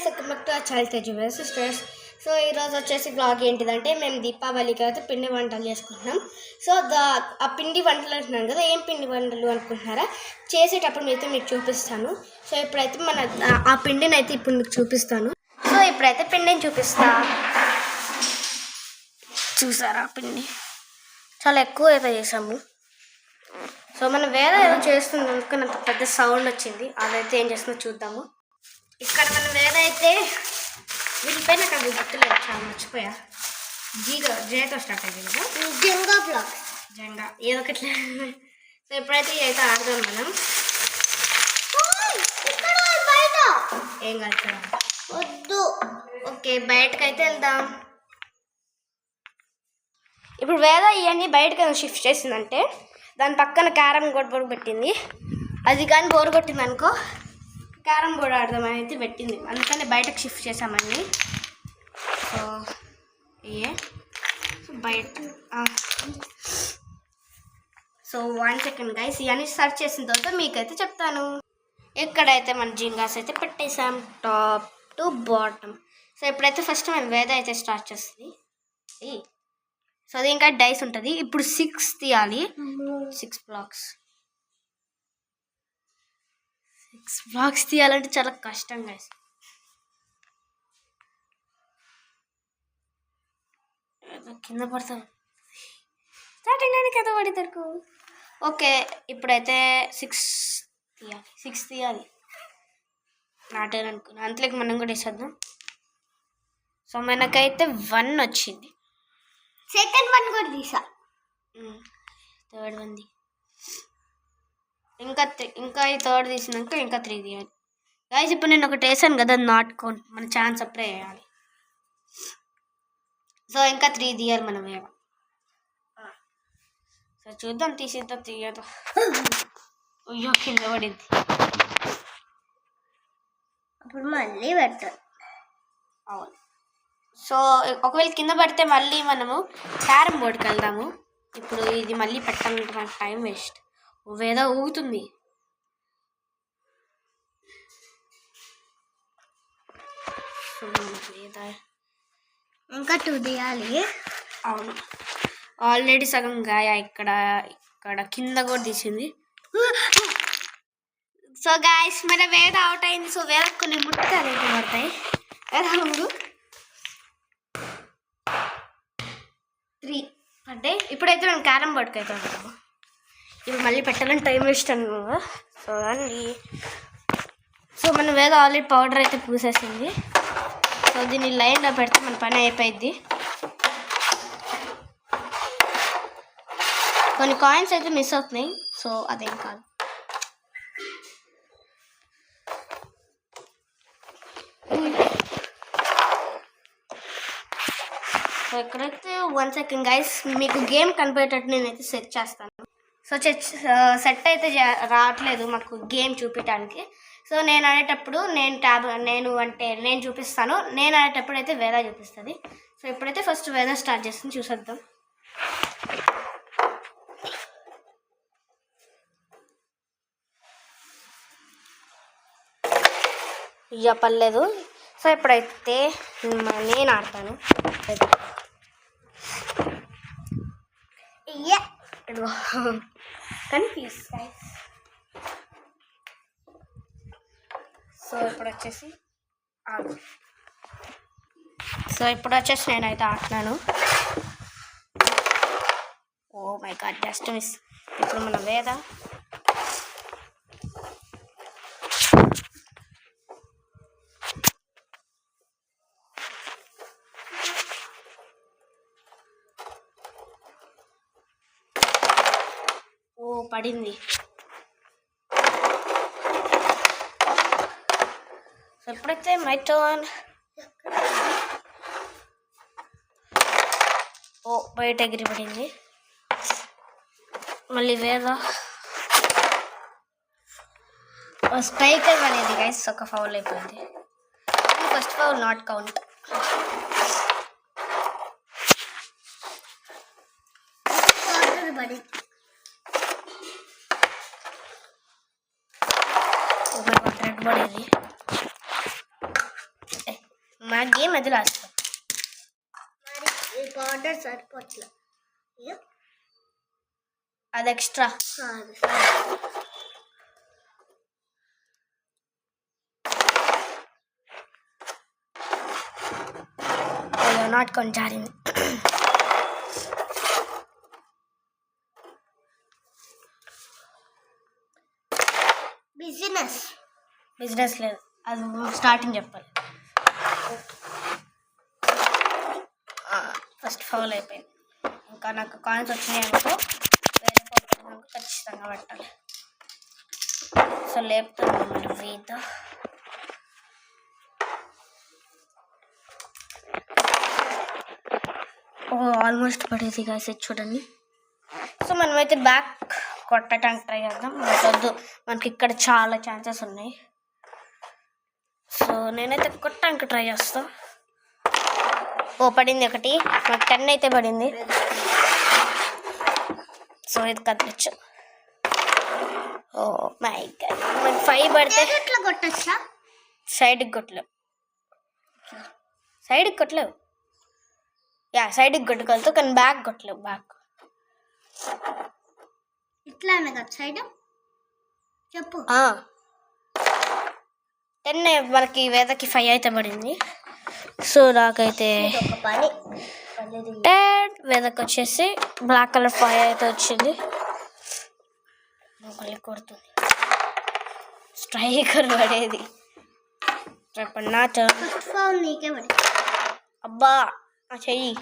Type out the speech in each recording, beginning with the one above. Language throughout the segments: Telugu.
Welcome back to child Teju sisters. So ఈరోజు వచ్చేసి బ్లాగ్ ఏంటిదంటే మేము దీపావళికి అయితే పిండి వంటలు చేసుకుంటున్నాం. సో ఆ పిండి వంటలు అంటున్నాను కదా, ఏం పిండి వంటలు అనుకుంటున్నారా? చేసేటప్పుడు మీకు చూపిస్తాను. సో ఇప్పుడైతే ఆ పిండిని అయితే ఇప్పుడు మీకు చూపిస్తాను. సో ఇప్పుడైతే పిండిని చూపిస్తా. చూసారా పిండి చాలా ఎక్కువ అయితే చేసాము. సో మనం వేరే ఏదో చేస్తుంది అందుకని అంత పెద్ద సౌండ్ వచ్చింది. అదైతే ఏం చేస్తుందో చూద్దాము. ఇక్కడ మనం వేదైతే వీటిపైన నాకు గుర్తులేదు, చాలా మర్చిపోయా. జేతో స్టార్ట్ అయింది కదా, జంగా బ్లాక్ జంగా ఏదో ఒకట్లే. సో ఎప్పుడైతే అయితే ఆడదాం మనం. ఏం కాదు వద్దు. ఓకే బయటకైతే వెళ్దాం. ఇప్పుడు వేద ఇవన్నీ బయటకు షిఫ్ట్ చేసిందంటే దాని పక్కన క్యారమ్ బోర్డు పెట్టింది. అది కానీ బోర్ కొట్టింది అనుకో క్యారమ్ బోర్డు ఆడదామని అయితే పెట్టింది. అందుకని బయటకు షిఫ్ట్ చేసామని. సో బయట సో 1 సెకండ్ గైస్, ఇవన్నీ సర్చ్ చేసిన తర్వాత మీకైతే చెప్తాను. ఎక్కడైతే మన జింగాస్ అయితే పెట్టేసాం టాప్ టు బాటమ్. సో ఇప్పుడైతే ఫస్ట్ మేము వేద అయితే స్టార్ట్ చేస్తుంది. సో అది ఇంకా డైస్ ఉంటుంది. ఇప్పుడు 6 తీయాలి. 6 బ్లాక్స్ తీయాలంటే చాలా కష్టం గైస్. కింద పడతాం స్టార్టింగ్ అని కథ పడేదరకు. ఓకే ఇప్పుడైతే 6 తీయాలి. నాటేయాలి అనుకున్నా, అంతలోకి మనం కూడా వేసేద్దాం. సో మనకైతే 1 వచ్చింది. సెకండ్ 1 కూడా తీసా. థర్డ్ 1 ఇంకా ఈ థర్డ్ తీసినాక ఇంకా 3 తీయాలి గైస్. ఇప్పుడు నేను ఒకటి వేసాను కదా, నాట్ కౌంట్, మన ఛాన్స్ అప్పుడే వేయాలి. సో ఇంకా 3 తీయాలి మనం వేయాలి. సో చూద్దాం తీసేద్దాం తీయదు. అయ్యో కింద పడింది. అప్పుడు మళ్ళీ పెట్టాలి. అవును. సో ఒకవేళ కింద పడితే మళ్ళీ మనము క్యారమ్ బోర్డుకి వెళ్దాము. ఇప్పుడు ఇది మళ్ళీ పెట్టాలంటే మనకు టైం వేస్ట్. వేద ఊగుతుంది. ఇంకా 2 తీయాలి. అవును ఆల్రెడీ సగం గాయ ఇక్కడ కింద కూడా తీసింది. సో గాయస్ మన వేద అవుట్ అయింది. సో వేద కొన్ని ముట్టాలు అయితే పడతాయి. వేద ముందు 3 అంటే ఇప్పుడైతే మేము క్యారమ్ బోర్డ్కి అయితే ఉంటాము. ఇప్పుడు మళ్ళీ పెట్టాలని టైం వేస్ట్ అన్నాము. సో అండి సో మన వేద ఆల్రెడీ పౌడర్ అయితే పూసేసింది. సో దీన్ని లైన్లో పెడితే మన పని అయిపోయింది. కొన్ని కాయిన్స్ అయితే మిస్ అవుతున్నాయి. సో అదేం కాదు. సో ఇక్కడైతే 1 సెకండ్ గైస్, మీకు గేమ్ కనిపించేటట్టు నేనైతే సెట్ చేస్తాను. సో సెట్ అయితే రావట్లేదు మాకు గేమ్ చూపించడానికి. సో నేను అనేటప్పుడు నేను చూపిస్తాను. నేను అనేటప్పుడు అయితే వేద చూపిస్తుంది. సో ఇప్పుడైతే ఫస్ట్ వేద స్టార్ట్ చేస్తుంది, చూసేద్దాం. ఇక పర్లేదు. సో ఇప్పుడైతే నేను ఆడతాను. కన్ఫ్యూజ్. సో ఇప్పుడు వచ్చేసి నేనైతే ఆడుతున్నాను. Oh my God just miss. ఇప్పుడు మన వేద పడింది. సో ఎప్పుడైతే మై టర్న్. బయట ఎగిరి పడింది. మళ్ళీ వేద స్ట్రైకర్ అనేది గైస్ ఒక ఫౌల్ అయిపోయింది. First foul not count. Red పడింది. మా గేమ్ అది లాస్ట్. మరి బార్డర్ సరిపోట్లేదు, అది ఎక్స్ట్రా. నాట్ కొంటారింది. బిజినెస్ లేదు, అది స్టార్టింగ్ చెప్పాలి. ఫస్ట్ ఫౌల్ అయిపోయింది. ఇంకా నాకు కాయిన్స్ వచ్చినాయి అనుకో వేరే ఫౌల్ ఖచ్చితంగా పెట్టాలి. సో లేపుతుంది మరి వేద. ఆల్మోస్ట్ పడేది గాయస్, చూడండి. సో మనమైతే బ్యాక్ కొట్టడానికి ట్రై చేద్దాం. వద్దు, మనకి ఇక్కడ చాలా ఛాన్సెస్ ఉన్నాయి. సో నేనైతే కొట్టడానికి ట్రై చేస్తా. పడింది ఒకటి, నాకు 10 అయితే పడింది. సో ఇది కదలచ్చు. ఓ మై గాడ్, మనకి 5 పడితే ఎట్లా కొట్టచ్చా? సైడ్కి కొట్టలేవు, సైడ్కి కొట్టుకోవచ్చు కానీ బ్యాక్ కొట్టలేవు. బ్యాక్ ఇట్లా కదా సైడ్ చెప్పు. 10 మనకి వేదకి 5 అయితే పడింది. సో నాకైతే వేదకి వచ్చేసి బ్లాక్ కలర్ 5 అయితే వచ్చింది. మళ్ళీ కొడుతుంది, స్ట్రైకర్ పడేది. నా నీకే పడి అబ్బా చెయ్యి.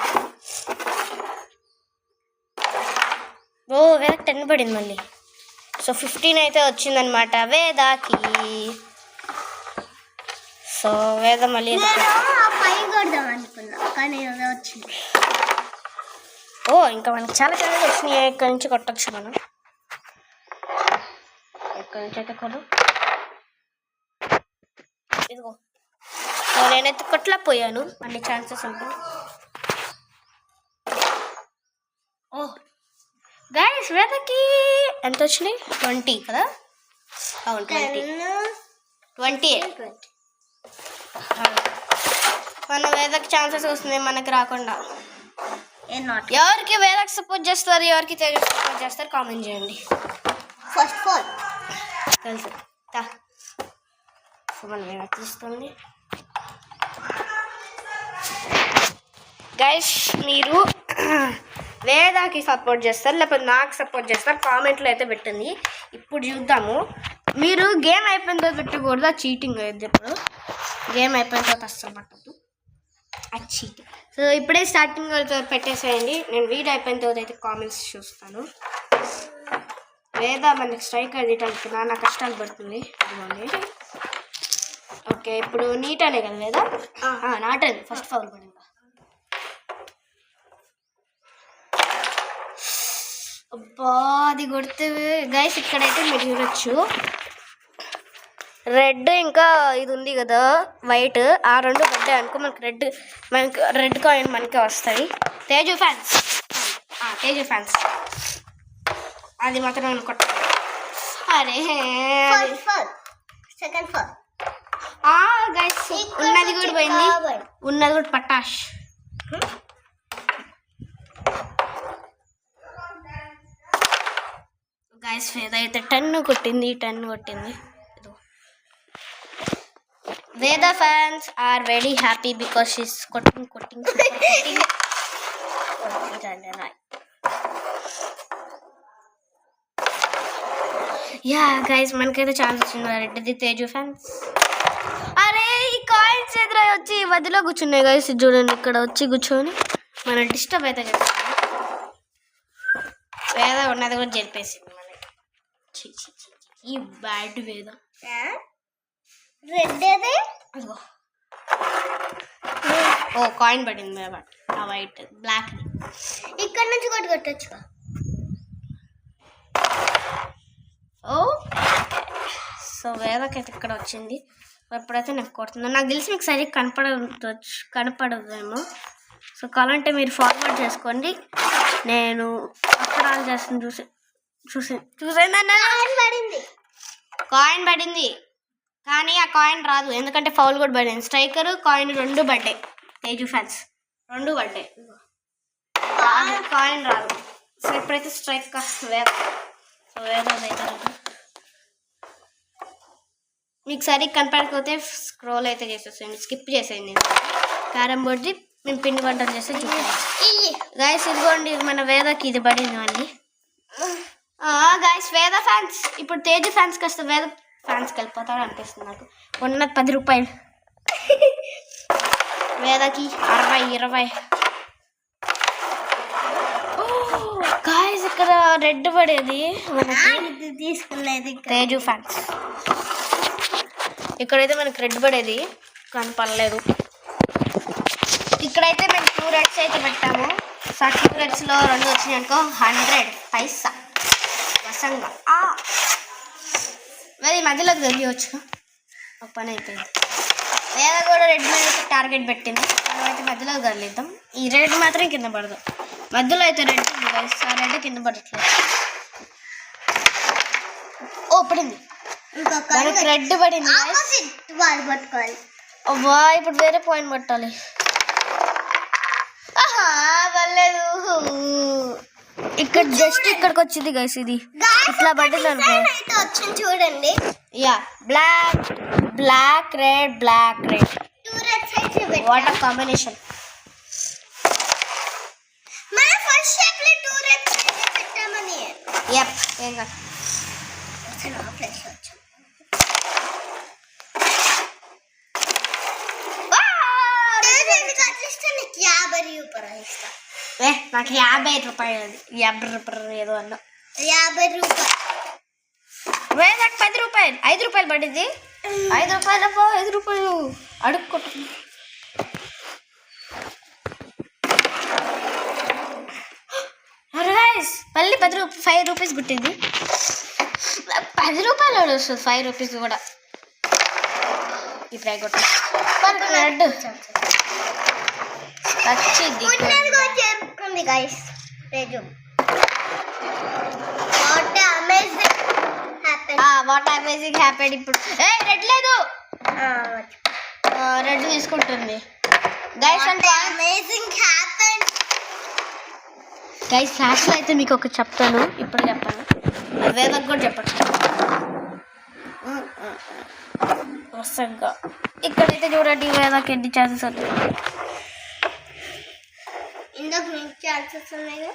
వేదకి 10 పడింది మళ్ళీ. సో 15 అయితే వచ్చిందనమాట వేదాకి. సో వేద మళ్ళీ ఇంకా మనకి చాలా ఛానల్ వచ్చినాయి. ఇక్కడి నుంచి కొట్టచ్చు మనం, ఎక్కడి నుంచి అయితే కొడు. ఇదిగో నేనైతే కొట్టలేకపోయాను, అన్ని ఛాన్సెస్ ఉంటాయి. గైస్ వేదకి ఎంత వచ్చినాయి? 20 కదా? అవును 20. మన వేదకి ఛాన్సెస్ వస్తున్నాయి, మనకి రాకుండా. ఎవరికి వేదకి సపోర్ట్ చేస్తారు, ఎవరికి తేజ సపోర్ట్ చేస్తారు కామెంట్ చేయండి. ఫస్ట్ ఫాల్ తెలుసు. సో మన వేద తీస్తుంది. గైస్ మీరు వేదాకి సపోర్ట్ చేస్తారు లేకపోతే నాకు సపోర్ట్ చేస్తారు కామెంట్లో అయితే పెట్టండి. ఇప్పుడు చూద్దాము. మీరు గేమ్ అయిపోయిన తర్వాత పెట్టకూడదు, చీటింగ్ అయ్యింది. ఇప్పుడు గేమ్ అయిపోయిన తర్వాత అస్సలు పట్టద్దు, అది చీటింగ్. సో ఇప్పుడే స్టార్టింగ్ పెట్టేసేయండి. నేను వీడియో అయిపోయిన తర్వాత అయితే కామెంట్స్ చూస్తాను. వేద మనకి స్ట్రైక్ అది అనుకున్నా, నా కష్టాలు పడుతుంది. ఇదిగోండి. ఓకే ఇప్పుడు నీట్ అనే కదా వేద? నాటది ఫస్ట్ ఫౌల్ పడింది. అబ్బా అది కొడితే గైస్ ఇక్కడైతే మీరు చూడొచ్చు, రెడ్ ఇంకా ఇది ఉంది కదా వైట్, ఆ 2 పడ్డాయి అనుకో మనకి రెడ్ కాయిన్ మనకి వస్తాయి. తేజు ఫ్యాన్స్ అది మాత్రం నేను కొట్ట. అరే సెకండ్ ఫాల్ గైస్ ఉన్నది కూడా పోయింది, ఉన్నది కూడా పటాష్. గైస్ వేద అయితే 10 కొట్టింది. Veda fans are very happy because she's quoting. Yeah guys, మనకైతే ఛాన్స్ వచ్చింది. రెడ్డి తేజు ఫ్యాన్స్. అరే ఈ కాయిన్స్ ఎదురై వచ్చి మధ్యలో కూర్చున్నాయి గైస్, చూడండి ఇక్కడ వచ్చి కూర్చొని మన డిస్టర్బ్ అయితే చేస్తాం. వేద ఉన్నది కూడా జరిపేసింది మనకి. ఈ బ్యాడ్ వేద. రెడ్ ఏది? అదిగో కాయిన్ పడింది ఆ వైట్ బ్లాక్. ఇక్కడ నుంచి కొట్టచ్చు. సో వేదకైతే ఇక్కడ వచ్చింది. ఎప్పుడైతే నాకు కొడుతుందో నాకు తెలిసి మీకు సరిగ్గా కనపడదేమో. సో కావాలంటే మీరు ఫార్వర్డ్ చేసుకోండి, నేను అక్కడ ఆన్ చేస్తాను. చూసేందన్నా కాయిన్ పడింది. కానీ ఆ కాయిన్ రాదు, ఎందుకంటే ఫౌల్ కూడా పడింది. స్ట్రైకర్ కాయిన్ రెండు పడ్డాయి. తేజు ఫ్యాన్స్ రెండు పడ్డాయి. కాయిన్ రాదు. సో ఇప్పుడైతే స్ట్రైక్ వేద. సో వేద అయితే మీకు సరిగ్గా కనపడకపోతే స్క్రోల్ అయితే చేసేసేయండి, స్కిప్ చేసేయండి. క్యారమ్ బోర్డ్ది మేము పిండి వంటలు చేస్తే చూడండి గైస్. ఇదిగోండి మన వేదకి ఇది పడింది మళ్ళీ. గైస్ వేద ఫ్యాన్స్ ఇప్పుడు తేజు ఫ్యాన్స్కి వస్తే వేద ఫ్యాన్స్కి వెళ్ళిపోతాడు అనిపిస్తుంది నాకు. ఉన్నది 10 రూపాయలు, వేదకి 60-20. గాయస్ ఇక్కడ రెడ్ పడేది తీసుకునేది తేజు ఫ్యాన్స్. ఇక్కడైతే మనకి రెడ్ పడేది కానీ పర్లేదు. ఇక్కడైతే మేము 2 రెడ్స్ అయితే పెట్టాము. సో 2 రెడ్స్లో 2 వచ్చినాయి అనుకో 100 పైసా వసంగా. మరి మధ్యలోకి తెలియవచ్చు. ఒక పని అయిపోయింది. వేద కూడా రెడ్ మీద అయితే టార్గెట్ పెట్టింది. మనం అయితే మధ్యలోకి కదిలిద్దాం. ఈ రెడ్ మాత్రం కింద పడదు. మధ్యలో అయితే రెడ్ ఉంది గైస్, ఆ రెడ్ కింద పడట్లేదు. ఓ పడింది, మనకి రెడ్ పడింది. పట్టుకోవాలి. అవ్వా ఇప్పుడు వేరే పాయింట్ పట్టాలి. పర్లేదు, ఇక్కడ జస్ట్ ఇక్కడికి వచ్చింది గైస్. ఇది ఇట్లా పడింది అనుకో. వచ్చింది చూడండి. Yeah black red 2 red sides water combination. మన ఫస్ట్ స్టెప్ లో 2 రెడ్ సైడ్స్ పెట్టామని. యప్ ఏం కాదు. అసలు ఆ ప్లేస్ లో వచ్చాం. నాకు 50 రూపాయలు, 50 రూపాయలు ఏదో అన్నా. 50 రూపాయలు నాకు 10 రూపాయలు, 5 రూపాయలు పడింది. 5 రూపాయలు 5 రూపాయలు అడుక్కుంటు. మళ్ళీ 5 రూపీస్ గుట్టింది. 10 రూపాయలు వస్తుంది, 5 రూపీస్ కూడా. ఇప్పుడు అయిపోతుంది రెడ్ వచ్చింది. చెప్పుకుంది గైస్. What amazing happened. ఇప్పుడు రెడ్ లేదు, రెడ్ తీసుకుంటుంది గైస్. అంటే అమేజింగ్ హ్యాపెండ్ గైస్. లాస్ట్లో అయితే మీకు ఒకటి చెప్తాను, ఇప్పుడు చెప్పాను, వేదకు కూడా చెప్పండి వసంగా. ఇక్కడైతే చూడండి వేదకి ఎన్ని ఛాన్సెస్ ఉన్నాయి. ఇందుకు మీకు ఛాన్సెస్ ఉన్నాయి.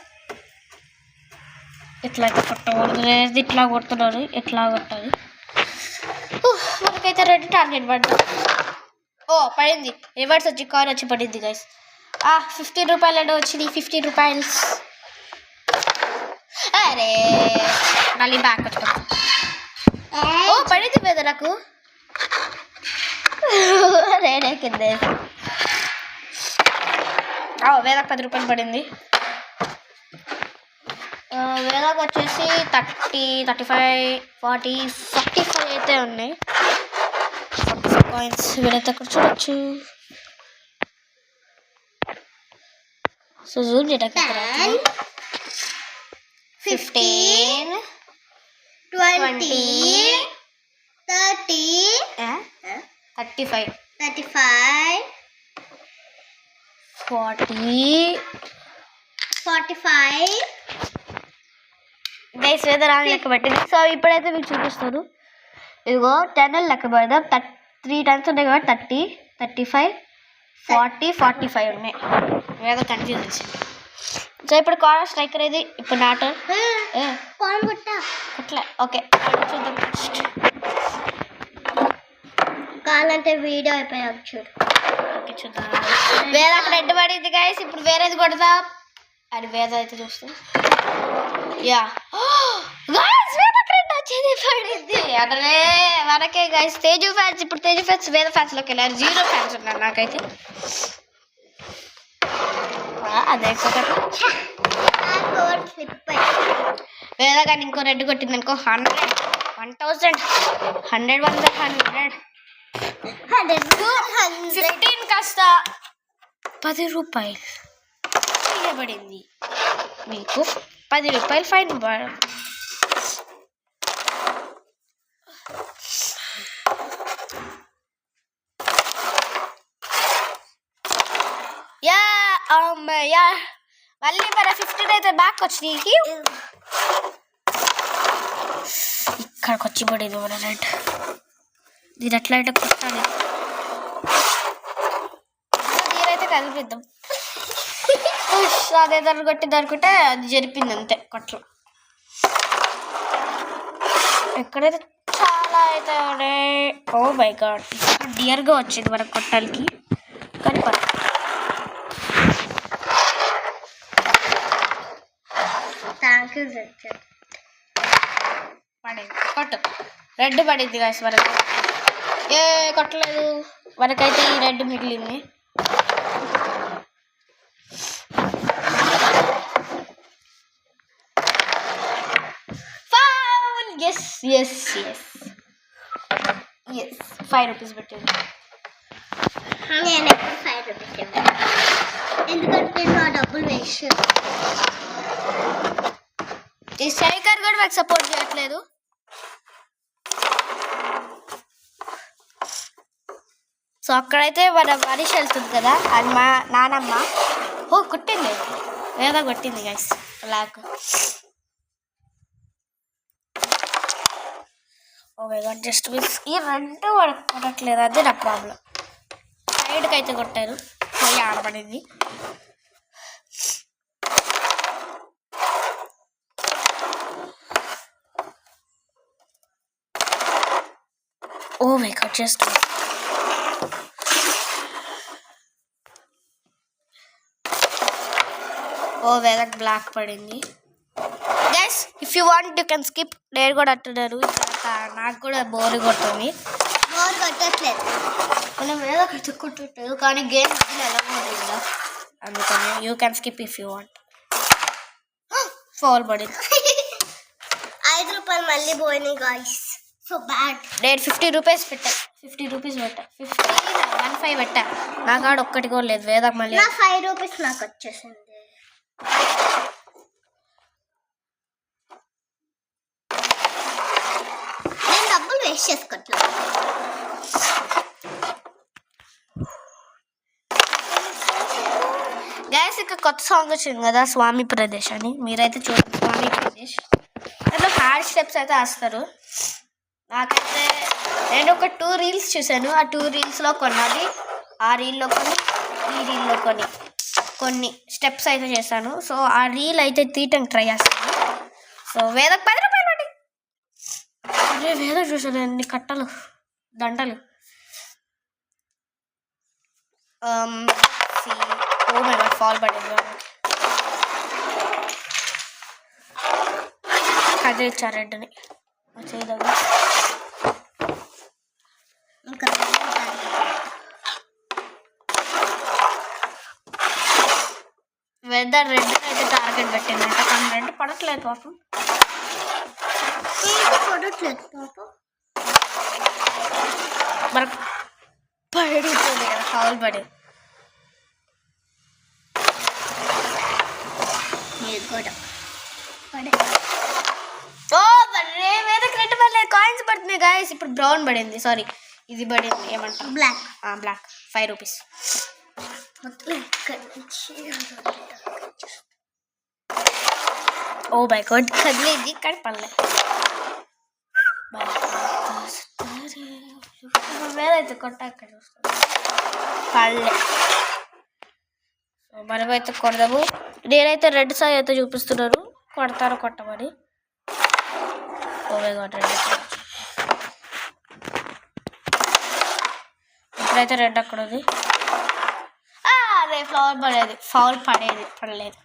ఇట్లా అయితే కొట్టకూడదు, ఇట్లా కొడుతున్నారు, ఎట్లా కొట్టాలి. మనకైతే రెడ్ టార్గెట్ పడ్డా. ఓ పడింది, రివర్స్ వచ్చి కార్ వచ్చి పడింది గైస్. 15 రూపాయలు అంటే వచ్చింది. 50 రూపాయలు. అరే మళ్ళీ బ్యాక్ వచ్చి ఓ పడింది మీద నాకు. రేడే కింద వేలకు 10 రూపాయలు పడింది. వేలకు వచ్చేసి 30, 35, 40, 45 అయితే ఉన్నాయి. 45 కాయిన్స్ వీలైతే అక్కడ చూడొచ్చు. సో జూమ్ చేయడానికి 15, 20, 30, 35, 35, 40, 45. గైస్ వేదరా లెక్క పెట్టింది. సో ఇప్పుడైతే మీకు చూపిస్తాను. ఇదిగో 10 లెక్క పెడదాం. 3 టైమ్స్ ఉన్నాయి కాబట్టి 30, 35, 40, 45 ఉన్నాయి. వేద కన్ఫ్యూజ్ వచ్చింది. సో ఇప్పుడు కార్నర్ స్ట్రైకర్ ఇది. ఇప్పుడు నాట అట్లా ఓకే చూద్దాం. కావాలంటే వీడియో అయిపోయాక చూడు. ఓకే చూద్దాం. వేద అక్కడ రెడ్ పడింది గైస్. ఇప్పుడు వేరేది కొడదాం. అది వేద అయితే చూస్తాం. యా గైస్ వేదకి రెడ్ వచ్చేది పడింది. అదే మనకే గైస్ తేజు ఫ్యాన్స్. ఇప్పుడు తేజు ఫ్యాన్స్ వేద ఫ్యాన్స్లోకి వెళ్ళారు. 0 ఫ్యాన్స్ ఉన్నారు నాకైతే. అదే వేద కానీ ఇంకో రెడ్ కొట్టింది అనుకో 100, 1000, 100, 15 కాస్త 10 రూపాయలు ఇవ్వబడింది. మీకు 10 రూపాయలు ఫైన్. యా అమ్మయ్యా మళ్ళీ మన 15 అయితే బ్యాక్ వచ్చి ఇక్కడికి వచ్చి పడేది మన రెడ్ దీని ఎట్లా అయితే కొట్టాలి దీనైతే కలిపిద్దాం అదే దాన్ని కొట్టి దొరుకుంటే అది జరిపింది అంతే కొట్లు ఎక్కడైతే చాలా అయితే ఓ మై గాడ్ డియర్గా వచ్చింది మనకు కొట్టాలకి కానీ థ్యాంక్ యూ పడేది కొట్టు రెడ్ పడింది కాసి మనకు ఏ కొట్టలేదు మనకైతే ఈ రెడ్ మిగిలింది S S S S 5 rupees పెట్టింది నేను ఎప్పుడు 5 రూపీస్ ఇవ్వను ఎందుకంటే నా డబ్బులు వేస్ట్ ఈ శేఖర్ కూడా నాకు సపోర్ట్ చేయట్లేదు సో అక్కడైతే మన మనిషి వెళ్తుంది కదా అది మా నానమ్మ ఓ కొట్టింది ఏదో కొట్టింది guys black oh my God just miss ఈ రెండు కొట్టట్లేదు అదే నా ప్రాబ్లం సైడ్కి అయితే కొట్టారు పోయి ఆడబడింది oh my God just oh వేదక్ బ్లాక్ పడింది guys if you want you can skip నేను కూడా అంటున్నారు నాకు కూడా బోర్ కొడుతుంది బోర్ కొట్టట్లేదు మనం వేదక్ అయితే కొట్టట్లేదు కానీ గేమ్ ఎలా ఉంటుంది కదా అందుకని you can skip if you want foul పడింది 5 రూపాయలు మళ్ళీ పోయినాయి గాయ్స్ సో బ్యాడ్ నేను 50 రూపీస్ పెట్టా 50 రూపీస్ పెట్టా 15 పెట్టా నా కాడ ఒక్కటి కూడా లేదు వేదక్ మళ్ళీ నా 5 రూపీస్ నాకు వచ్చేసింది నేను డబ్బులు వేస్ట్ చేసుకోవట్లేదు గైస్ ఇక కొత్త సాంగ్ వచ్చింది కదా స్వామి ప్రదేశ్ అని మీరైతే చూడండి స్వామి ప్రదేశ్ దాంట్లో హార్డ్ స్టెప్స్ అయితే వేస్తారు నాకైతే నేను ఒక 2 రీల్స్ చూశాను ఆ 2 రీల్స్లో కొన్నది ఆ రీల్లో ఈ రీల్లో కొన్ని స్టెప్స్ అయితే చేశాను సో ఆ రీల్ అయితే తీయటానికి ట్రై చేస్తాను సో వేదకు 10 రూపాయలు పడి అరే వేదకు చూసాను అన్ని కట్టలు దండలు ఓ మై గాడ్ ఫాల్ పడింది అదే ఇచ్చారు రెడ్ని చేయదగ్గ ఇంకా వెదర్ రెడ్ అయితే టార్గెట్ పెట్టిందంట కానీ రెడ్ పడట్లేదు పాపం పడట్లేదు పాపం మనకు పడిపోయింది కదా ఫౌల్ పడి కూడా పడే ఓ బర్రే వేదకి రెడ్ పడలేదు కాయిన్స్ పడుతున్నాయి గాయస్ ఇప్పుడు బ్రౌన్ పడింది సారీ ఇది పడింది ఏమంటారు black black 5 rupees oh my god కదిలేదు కానీ పడలే వేదైతే కొట్ట అక్కడ చూస్తాను పడలే మనమైతే కొడదాము నేనైతే రెడ్ సాయి అయితే చూపిస్తున్నారు కొడతారు కొట్టమని ఓ మై గాడ్ రెడ్ ఇప్పుడైతే రెడ్ అక్కడ ఉంది అదే ఫ్లవర్ పడేది ఫౌల్ పడలేదు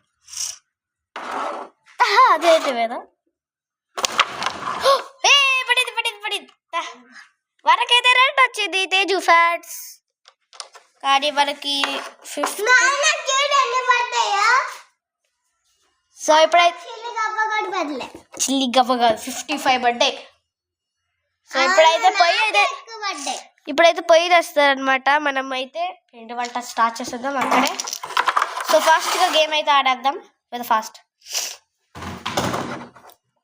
అదేంటి వేద పడింది మనకైతే రెడ్ వచ్చింది తేజు ఫ్యాట్స్ కానీ మనకి 50 సో ఇప్పుడైతే చిల్లి గబ్బ కాదు 55 బర్త్డే సో ఇప్పుడైతే పొయ్యి తెస్తారనమాట మనం అయితే పిండి వంట స్టార్ట్ చేసేద్దాం అక్కడే సో ఫాస్ట్గా గేమ్ అయితే ఆడేద్దాం విత్ ఫాస్ట్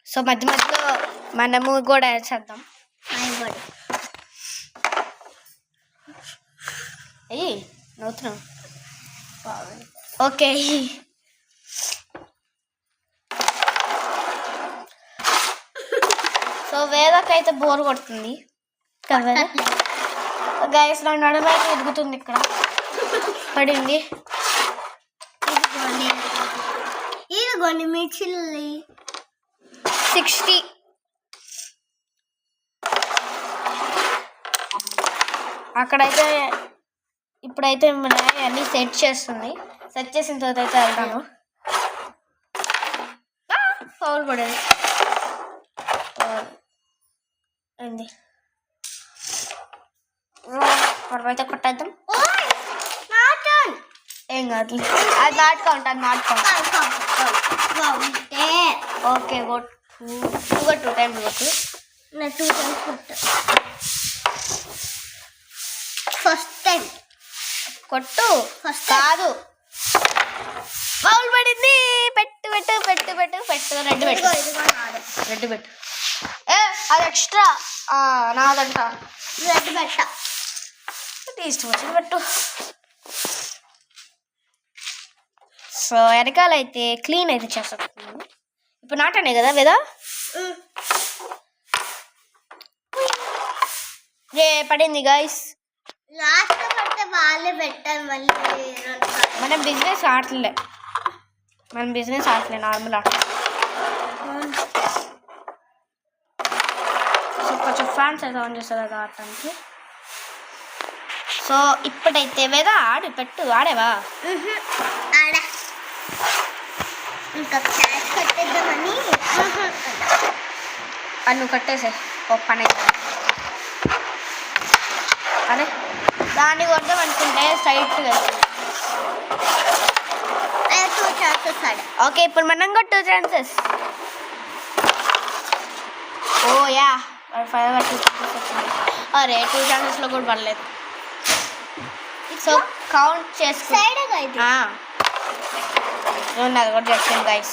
సో మధ్య మధ్యలో మనము కూడా చేద్దాం అయ్యి నవ్వుతున్నాం ఓకే సో వేదకైతే బోర్ కొడుతుంది కదా గైస్ నా నడుమైతే ఎదుగుతుంది ఇక్కడ పడింది ఇదిగోండి మీ చిల్లి 60 అక్కడైతే ఇప్పుడైతే మన అన్ని సెట్ చేస్తుంది సెట్ చేసిన తర్వాత అయితే వెళ్తాను ఫౌల్ పడేది ఏంది మనమైతే కొట్టేద్దాం ఏం కాదు అది నాట్ కౌంట్ అది not count okay got two times కొట్టు నా 2 టైమ్స్ కొట్టు ఫస్ట్ టైం కొట్టు కాదు ఫౌల్ పడింది పెట్టు పెట్టు పెట్టు పెట్టు పెట్టు రెడ్ పెట్టు రెడ్ పెట్టు ఏ అది ఎక్స్ట్రా నాదంట రెడ్ పెట్ట టేస్ట్ వచ్చింది పెట్టు సో వెనకాల అయితే క్లీన్ అయితే చేస్తున్నాను ఇప్పుడు నాటనే కదా వేదా ఏ పడింది గైస్ లాస్ట్ పడితే వాళ్ళే పెట్టాలి మళ్ళీ మన బిజినెస్ ఆటలే నార్మల్ ఆట సో కొంచెం ఫ్యాన్స్ అయితే ఆన్ చేస్తారు కదా ఆడటానికి సో ఇప్పుడైతే వేదా ఆడి పెట్టు ఆడేవా ఆడ ఇంకా క్యాష్ కట్టేద్దామని అది నువ్వు కట్టేసే ఒక పని అయితే అదే దాన్ని కొడదాం అనుకుంటే స్ట్రైట్ వెళ్తుంది ఓకే ఇప్పుడు మనం కూడా 2 ఛాన్సెస్ ఓ యా 5 2 ఛాన్సెస్ వచ్చింది అరే 2 ఛాన్సెస్లో కూడా పడలేదు సో కౌంట్ చేసుకో అది కూడా చెప్పింది గైస్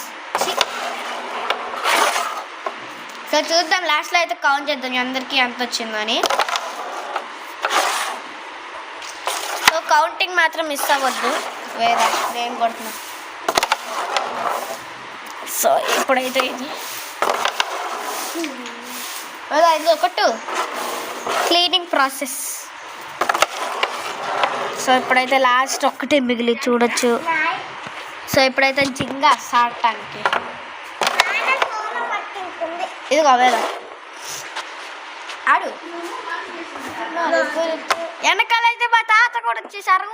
సో చూద్దాం లాస్ట్లో అయితే కౌంట్ చేద్దాం అందరికీ ఎంత వచ్చిందని సో కౌంటింగ్ మాత్రం మిస్ అవ్వద్దు వేరే నేను కొడుతున్నా సో ఇప్పుడైతే ఇది ఇది ఒకటి క్లీనింగ్ ప్రాసెస్ సో ఇప్పుడైతే లాస్ట్ ఒక్కటే మిగిలి చూడొచ్చు సో ఇప్పుడైతే జింగా సాడటానికి ఇదిగో వేదా ఆడు వెనకాలైతే మా తాత కూడా వచ్చేసారు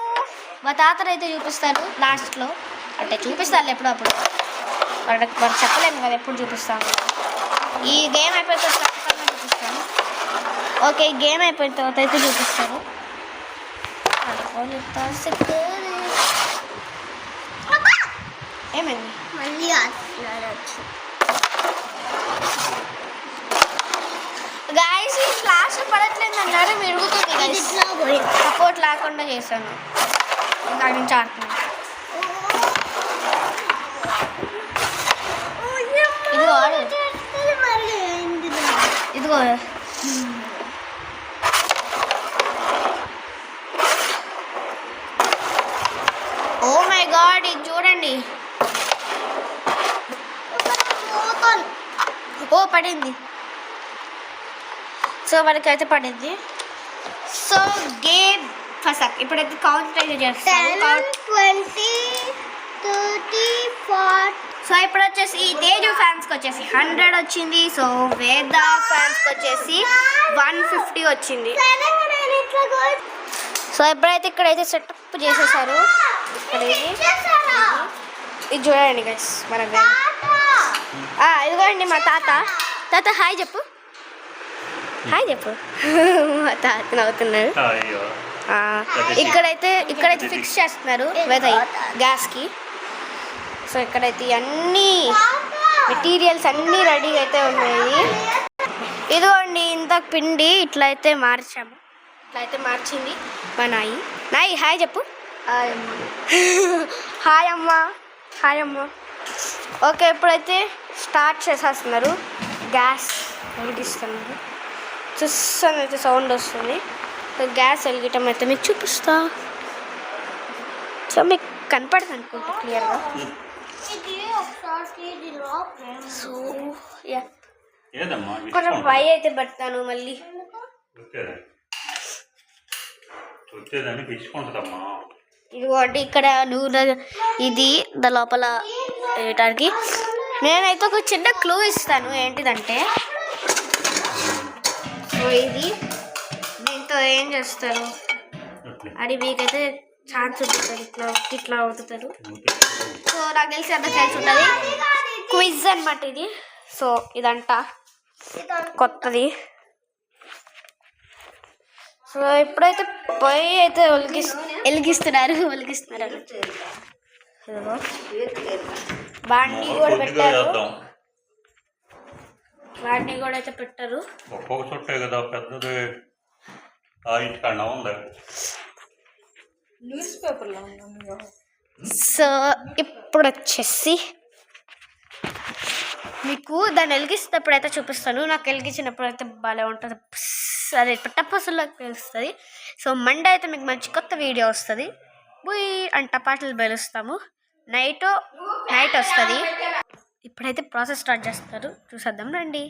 మా తాతను అయితే చూపిస్తారు లాస్ట్లో అంటే చూపిస్తారు ఎప్పుడప్పుడు వాడు చెప్పలేము కదా ఎప్పుడు చూపిస్తాను ఈ గేమ్ అయిపోయిన తర్వాత చూపిస్తాను ఓకే ఈ గేమ్ అయిపోయిన తర్వాత అయితే చూపిస్తారు ఏమైంది మళ్ళీ గాయస్ ఈ ఫ్లాష్ పడట్లేదు అన్నారు విరుగుతుంది సపోర్ట్ లేకుండా చేశాను దాని నుంచి ఆడుతున్నాను ఇదిగో ఆడు ఇదిగో ఓ మై గాడ్ ఇది చూడండి ఓ పడింది సో మనకైతే పడింది సో గేమ్ ఫస్ట్ ఇప్పుడైతే కౌంట్ అయితే చేస్తాను 20 30 40 సో ఇప్పుడు వచ్చేసి తేజు ఫ్యాన్స్కి వచ్చేసి 100 వచ్చింది సో వేద ఫ్యాన్స్కి వచ్చేసి 150 వచ్చింది సో ఎప్పుడైతే ఇక్కడైతే సెటప్ చేసేసారు ఇక్కడ ఇది చూడండి గైస్ మన వేద ఇదిగోండి మా తాత హాయ్ చెప్పు మా తాత నవ్వుతున్నారు ఇక్కడైతే ఫిక్స్ చేస్తున్నారు వేద గ్యాస్కి సో ఇక్కడైతే అన్నీ మెటీరియల్స్ అన్నీ రెడీ అయితే ఉన్నాయి ఇదిగోండి ఇంత పిండి ఇట్లా అయితే మార్చాము మార్చింది మా నాయి హాయ్ చెప్పు హాయ్ అమ్మ ఓకే ఇప్పుడైతే స్టార్ట్ చేసేస్తున్నారు గ్యాస్ వెలిగిస్తున్నారు చూస్తాను అయితే సౌండ్ వస్తుంది సో గ్యాస్ వెలిగటం అయితే మీకు చూపిస్తా సో మీకు కనపడుతుంది అనుకుంటా క్లియర్గా. ఇది ఒకసారి ఇది లోపల సో యా ఏదమ్మా కొంచెం పై అయితే పెడతాను మళ్ళీ. వచ్చేదానికి ఇసుకుంటుందమ్మా. ఇదిగోండి ఇక్కడ నూనె ఇది దా లోపల వేయటానికి. నేనైతే ఒక చిన్న క్లూ ఇస్తాను ఏంటిదంటే, సో ఇది దీంతో ఏం చేస్తారు అది మీకైతే ఛాన్స్ ఉంటుంది. ఇట్లా ఇట్లా అవుతుంటారు. సో నాకు తెలిసి అంత తెలిసి ఉంటుంది. క్విజ్ అనమాట ఇది. సో ఇదంట కొత్తది. సో ఇప్పుడైతే పొయ్యి అయితే వెలిగిస్తున్నారు. బాండి కూడా పెట్టారు. బాండి కూడా అయితే పెట్టారు. ఒక్కొక్క చుట్టే కదా పెద్దది ఆ ఇంటికాడ ఉంది. సో ఇప్పుడు వచ్చేసి మీకు దాన్ని వెలిగిస్తున్నప్పుడు అయితే చూపిస్తాను. నాకు వెలిగించినప్పుడు అయితే భలే ఉంటుంది. అదే టపాసులకు తెలుస్తుంది. సో మండే అయితే మీకు మంచి కొత్త వీడియో వస్తుంది. బుయ్ అని టపాసులు పేలుస్తాము. నైట్ వస్తుంది. ఇప్పుడైతే ప్రాసెస్ స్టార్ట్ చేస్తారు. చూసేద్దాం రండి.